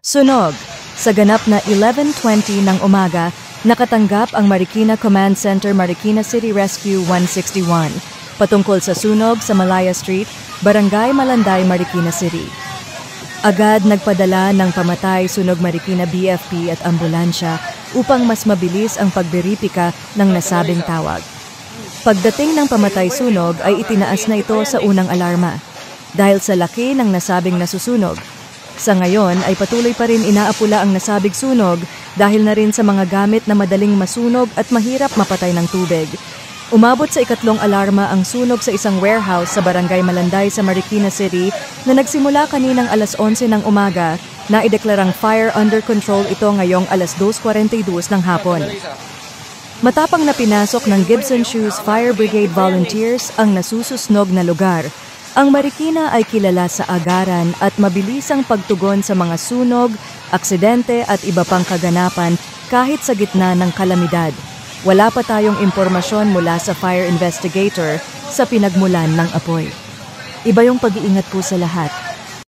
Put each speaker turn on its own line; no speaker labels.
Sunog. Sa ganap na 11:20 ng umaga, nakatanggap ang Marikina Command Center Marikina City Rescue 161 patungkol sa sunog sa Malaya Street, Barangay Malanday, Marikina City. Agad nagpadala ng pamatay sunog Marikina BFP at ambulansya upang mas mabilis ang pagberipika ng nasabing tawag. Pagdating ng pamatay sunog ay itinaas na ito sa unang alarma dahil sa laki ng nasabing nasusunog. Sa ngayon ay patuloy pa rin inaapula ang nasabing sunog dahil na rin sa mga gamit na madaling masunog at mahirap mapatay ng tubig. Umabot sa ikatlong alarma ang sunog sa isang warehouse sa Barangay Malanday sa Marikina City na nagsimula kaninang alas 11 ng umaga na ideklarang fire under control ito ngayong alas 2:42 ng hapon. Matapang na pinasok ng Gibson Shoes Fire Brigade volunteers ang nasususnog na lugar. Ang Marikina ay kilala sa agaran at mabilisang pagtugon sa mga sunog, aksidente at iba pang kaganapan kahit sa gitna ng kalamidad. Wala pa tayong impormasyon mula sa fire investigator sa pinagmulan ng apoy. Iba yung pag-iingat po sa lahat.